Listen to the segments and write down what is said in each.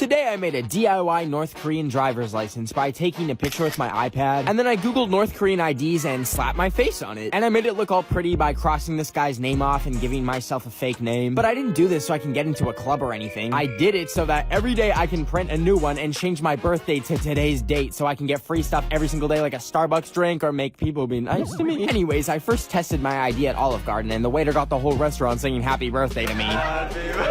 Today I made a DIY North Korean driver's license by taking a picture with my iPad, and then I googled North Korean IDs and slapped my face on it. And I made it look all pretty by crossing this guy's name off and giving myself a fake name. But I didn't do this so I can get into a club or anything. I did it so that every day I can print a new one and change my birthday to today's date so I can get free stuff every single day like a Starbucks drink or make people be nice to me. Anyways, I first tested my ID at Olive Garden and the waiter got the whole restaurant singing happy birthday to me.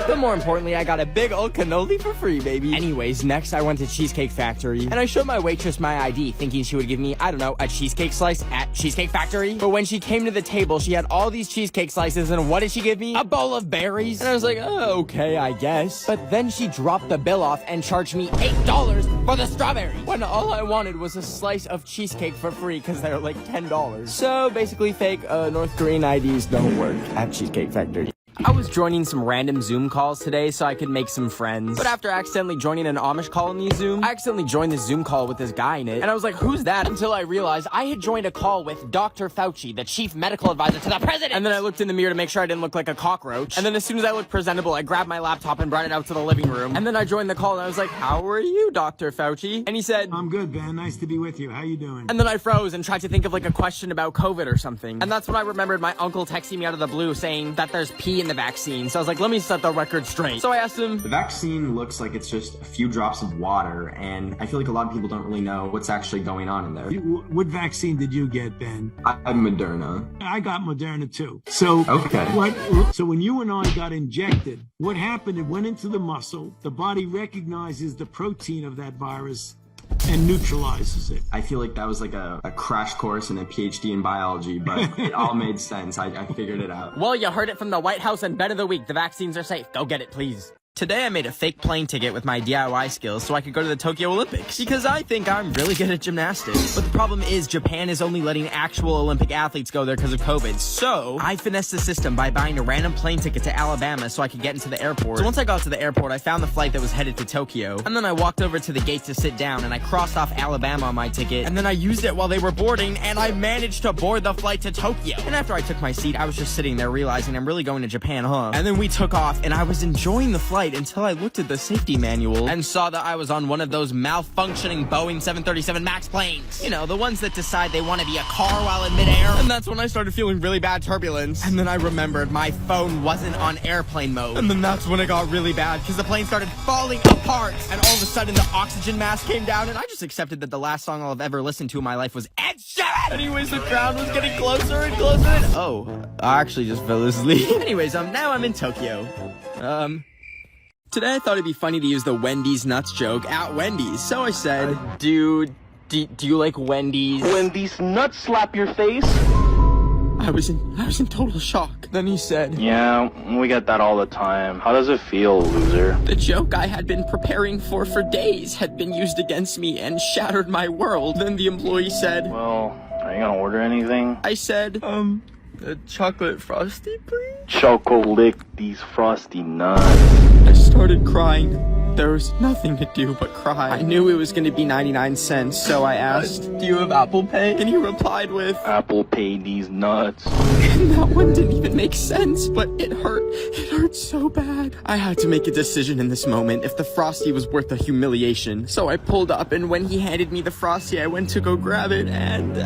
But more importantly, I got a big old cannoli for free, baby. Anyways, next I went to Cheesecake Factory, and I showed my waitress my ID, thinking she would give me, I don't know, a cheesecake slice at Cheesecake Factory. But when she came to the table, she had all these cheesecake slices, and what did she give me? A bowl of berries. And I was like, oh, okay, I guess. But then she dropped the bill off and charged me $8 for the strawberry, when all I wanted was a slice of cheesecake for free because they're like $10. So basically fake North Korean IDs don't work at Cheesecake Factory. I was joining some random Zoom calls today so I could make some friends. But after accidentally joining an Amish colony Zoom, I accidentally joined this Zoom call with this guy in it. And I was like, who's that? Until I realized I had joined a call with Dr. Fauci, the chief medical advisor to the president. And then I looked in the mirror to make sure I didn't look like a cockroach. And then as soon as I looked presentable, I grabbed my laptop and brought it out to the living room. And then I joined the call and I was like, how are you, Dr. Fauci? And he said, I'm good, Ben. Nice to be with you. How you doing? And then I froze and tried to think of like a question about COVID or something. And that's when I remembered my uncle texting me out of the blue saying that there's pee in the vaccine. So I was like, let me set the record straight. So I asked him, the vaccine looks like it's just a few drops of water, and I feel like a lot of people don't really know what's actually going on in there. What vaccine did you get, Ben? I'm Moderna. I got Moderna too. So okay. So when you and I got injected, what happened? It went into the muscle. The body recognizes the protein of that virus and neutralizes it. I feel like that was like a crash course and a PhD in biology, but it all made sense. I figured it out. Well, you heard it from the White House and Ben of the Week. The vaccines are safe. Go get it, please. Today I made a fake plane ticket with my DIY skills so I could go to the Tokyo Olympics, because I think I'm really good at gymnastics. But the problem is Japan is only letting actual Olympic athletes go there because of COVID. So I finessed the system by buying a random plane ticket to Alabama so I could get into the airport. So once I got to the airport, I found the flight that was headed to Tokyo. And then I walked over to the gate to sit down and I crossed off Alabama on my ticket. And then I used it while they were boarding and I managed to board the flight to Tokyo. And after I took my seat, I was just sitting there realizing I'm really going to Japan, huh? And then we took off and I was enjoying the flight until I looked at the safety manual and saw that I was on one of those malfunctioning Boeing 737 MAX planes. You know, the ones that decide they want to be a car while in midair. And that's when I started feeling really bad turbulence. And then I remembered my phone wasn't on airplane mode. And then that's when it got really bad because the plane started falling apart. And all of a sudden the oxygen mask came down and I just accepted that the last song I'll have ever listened to in my life was Ed Sheeran. Anyways, the crowd was getting closer and closer and I actually just fell asleep. Anyways, now I'm in Tokyo. Today I thought it'd be funny to use the Wendy's nuts joke at Wendy's, so I said, dude, do you like Wendy's? When these nuts slap your face? I was in total shock. Then he said, Yeah, we get that all the time. How does it feel, loser? The joke I had been preparing for days had been used against me and shattered my world. Then the employee said, Well, are you gonna order anything? I said, a chocolate frosty, please? Choco lick these frosty nuts. I started crying. There was nothing to do but cry. I knew it was going to be 99 cents, so I asked, do you have Apple Pay? And he replied with, Apple Pay these nuts. And that one didn't even make sense, but it hurt. It hurt so bad. I had to make a decision in this moment if the frosty was worth the humiliation. So I pulled up, and when he handed me the frosty, I went to go grab it, and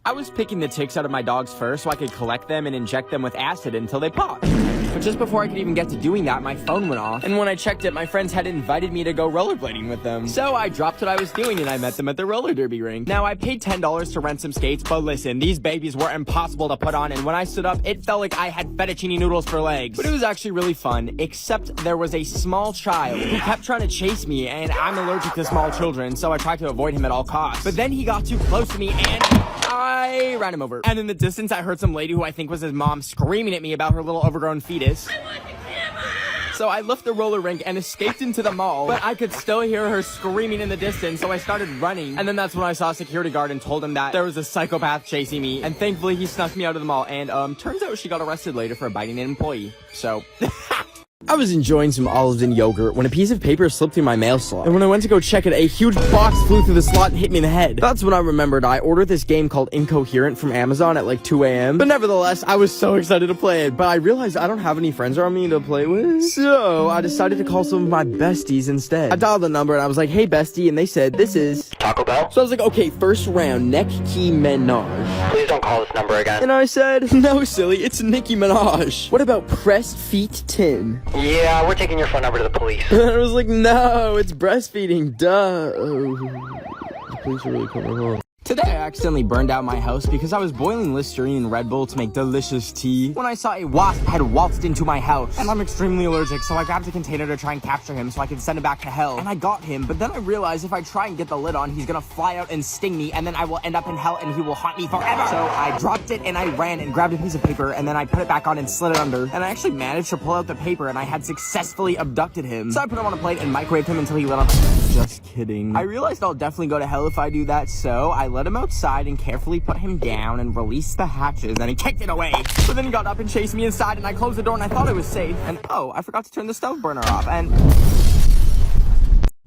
I was picking the ticks out of my dog's fur so I could collect them and inject them with acid until they popped. But just before I could even get to doing that, my phone went off. And when I checked it, my friends had invited me to go rollerblading with them. So I dropped what I was doing and I met them at the roller derby rink. Now I paid $10 to rent some skates, but listen, these babies were impossible to put on. And when I stood up, it felt like I had fettuccine noodles for legs. But it was actually really fun, except there was a small child who kept trying to chase me, and I'm allergic to small children, so I tried to avoid him at all costs. But then he got too close to me and I ran him over. And in the distance, I heard some lady who I think was his mom screaming at me about her little overgrown fetus. So I left the roller rink and escaped into the mall, but I could still hear her screaming in the distance, so I started running. And then that's when I saw a security guard and told him that there was a psychopath chasing me. And thankfully, he snuck me out of the mall. And turns out she got arrested later for biting an employee. So... I was enjoying some olives and yogurt when a piece of paper slipped through my mail slot. And when I went to go check it, a huge box flew through the slot and hit me in the head. That's when I remembered I ordered this game called Incoherent from Amazon at like 2 a.m. But nevertheless, I was so excited to play it. But I realized I don't have any friends around me to play with. So I decided to call some of my besties instead. I dialed the number and I was like, hey bestie, and they said, this is Taco Bell? So I was like, okay, first round, neck key Minaj. Please don't call this number again. And I said, no silly, it's Nicki Minaj. What about pressed feet Tim? Yeah, we're taking your phone number to the police. And I was like, no, it's breastfeeding, duh. Oh, the police are really coming along. Today, I accidentally burned out my house because I was boiling Listerine and Red Bull to make delicious tea when I saw a wasp had waltzed into my house. And I'm extremely allergic, so I grabbed a container to try and capture him so I could send him back to hell. And I got him, but then I realized if I try and get the lid on, he's gonna fly out and sting me, and then I will end up in hell and he will haunt me forever. So I dropped it and I ran and grabbed a piece of paper, and then I put it back on and slid it under. And I actually managed to pull out the paper, and I had successfully abducted him. So I put him on a plate and microwaved him until he lit up. Just kidding. I realized I'll definitely go to hell if I do that, so I let him outside and carefully put him down and released the hatches, and he kicked it away. But then he got up and chased me inside, and I closed the door and I thought I was safe. And oh, I forgot to turn the stove burner off, and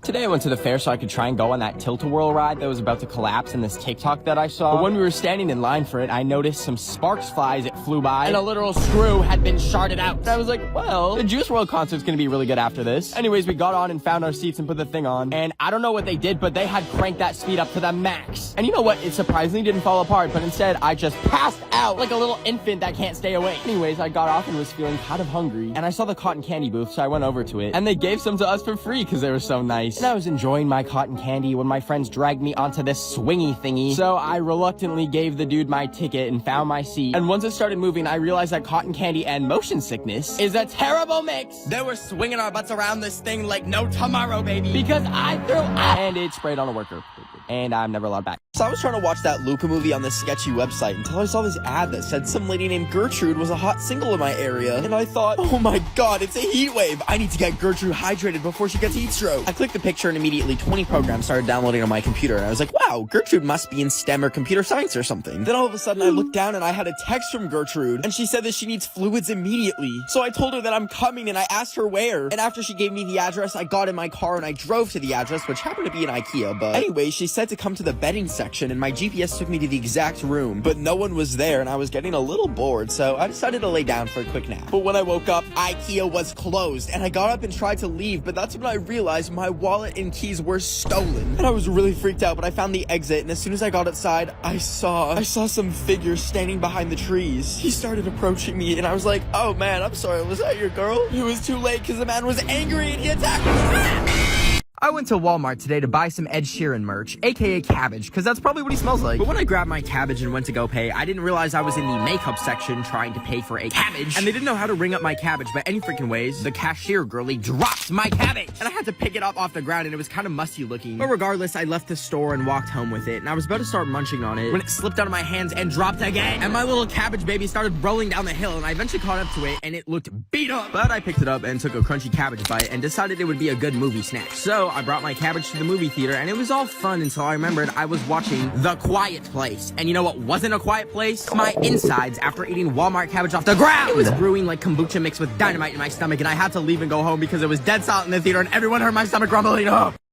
today I went to the fair so I could try and go on that tilt-a-whirl ride that was about to collapse in this TikTok that I saw. But when we were standing in line for it, I noticed some sparks fly as it flew by, and a literal screw had been sharded out. And I was like, well, the Juice WRLD concert's gonna be really good after this. Anyways, we got on and found our seats and put the thing on, and I don't know what they did, but they had cranked that speed up to the max. And you know what? It surprisingly didn't fall apart, but instead I just passed out like a little infant that can't stay awake. Anyways, I got off and was feeling kind of hungry, and I saw the cotton candy booth, so I went over to it, and they gave some to us for free because they were so nice. And I was enjoying my cotton candy when my friends dragged me onto this swingy thingy. So I reluctantly gave the dude my ticket and found my seat. And once it started moving, I realized that cotton candy and motion sickness is a terrible mix. They were swinging our butts around this thing like no tomorrow, baby. Because I threw up. And it sprayed on a worker. And I'm never allowed back. So I was trying to watch that Luca movie on this sketchy website until I saw this ad that said some lady named Gertrude was a hot single in my area. And I thought, oh my god, it's a heat wave. I need to get Gertrude hydrated before she gets heat stroke. I clicked the picture and immediately 20 programs started downloading on my computer. And I was like, wow, Gertrude must be in STEM or computer science or something. Then all of a sudden I looked down and I had a text from Gertrude. And she said that she needs fluids immediately. So I told her that I'm coming and I asked her where. And after she gave me the address, I got in my car and I drove to the address, which happened to be an IKEA. But anyway, she said to come to the bedding section and my GPS took me to the exact room, but no one was there and I was getting a little bored, so I decided to lay down for a quick nap. But when I woke up, IKEA was closed and I got up and tried to leave, but that's when I realized my wallet and keys were stolen. And I was really freaked out, but I found the exit, and as soon as I got outside, I saw some figures standing behind the trees. He started approaching me and I was like, oh man, I'm sorry, was that your girl? It was too late because the man was angry and he attacked me. I went to Walmart today to buy some Ed Sheeran merch, aka cabbage, because that's probably what he smells like. But when I grabbed my cabbage and went to go pay, I didn't realize I was in the makeup section trying to pay for a cabbage, and they didn't know how to ring up my cabbage by any freaking ways. The cashier girlie dropped my cabbage, and I had to pick it up off the ground, and it was kind of musty looking. But regardless, I left the store and walked home with it, and I was about to start munching on it when it slipped out of my hands and dropped again, and my little cabbage baby started rolling down the hill, and I eventually caught up to it, and it looked beat up. But I picked it up and took a crunchy cabbage bite and decided it would be a good movie snack. So I brought my cabbage to the movie theater, and it was all fun until I remembered I was watching The Quiet Place. And you know what wasn't a quiet place? My insides after eating Walmart cabbage off the ground. It was brewing like kombucha mixed with dynamite in my stomach, and I had to leave and go home because it was dead silent in the theater and everyone heard my stomach rumbling.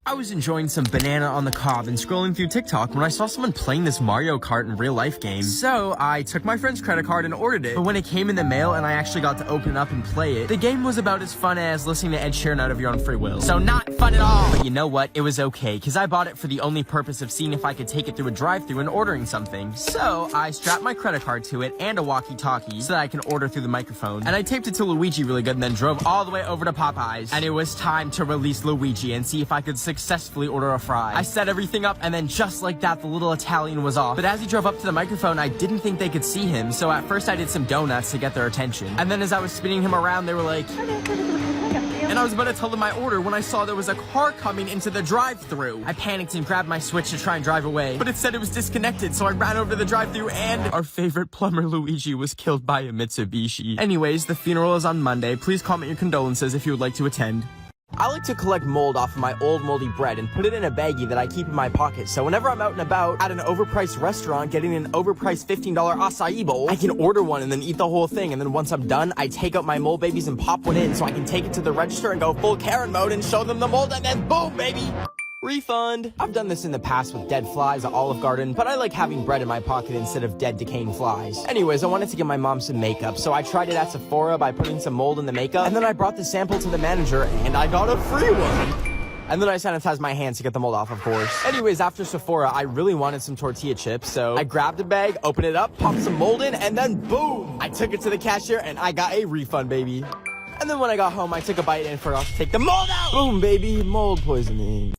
I was enjoying some banana on the cob and scrolling through TikTok when I saw someone playing this Mario Kart in real life game. So I took my friend's credit card and ordered it. But when it came in the mail and I actually got to open it up and play it, the game was about as fun as listening to Ed Sheeran out of your own free will. So not fun at all. But you know what? It was okay, because I bought it for the only purpose of seeing if I could take it through a drive-thru and ordering something. So I strapped my credit card to it and a walkie-talkie so that I can order through the microphone. And I taped it to Luigi really good and then drove all the way over to Popeyes. And it was time to release Luigi and see if I could successfully order a fry. I set everything up, and then just like that, the little Italian was off. But as he drove up to the microphone, I didn't think they could see him, so at first I did some donuts to get their attention. And then as I was spinning him around, they were like... And I was about to tell them my order when I saw there was a car coming into the drive-thru. I panicked and grabbed my Switch to try and drive away, but it said it was disconnected, so I ran over to the drive-thru, and our favorite plumber Luigi was killed by a Mitsubishi. Anyways, the funeral is on Monday. Please comment your condolences if you would like to attend. I like to collect mold off of my old moldy bread and put it in a baggie that I keep in my pocket, so whenever I'm out and about at an overpriced restaurant getting an overpriced $15 acai bowl, I can order one and then eat the whole thing, and then once I'm done, I take out my mold babies and pop one in so I can take it to the register and go full Karen mode and show them the mold, and then boom, baby! Refund. I've done this in the past with dead flies at Olive Garden, but I like having bread in my pocket instead of dead decaying flies. Anyways, I wanted to get my mom some makeup, so I tried it at Sephora by putting some mold in the makeup, and then I brought the sample to the manager, and I got a free one. And then I sanitized my hands to get the mold off, of course. Anyways, after Sephora, I really wanted some tortilla chips, so I grabbed a bag, opened it up, popped some mold in, and then boom! I took it to the cashier, and I got a refund, baby. And then when I got home, I took a bite and forgot to take the mold out! Boom, baby, mold poisoning.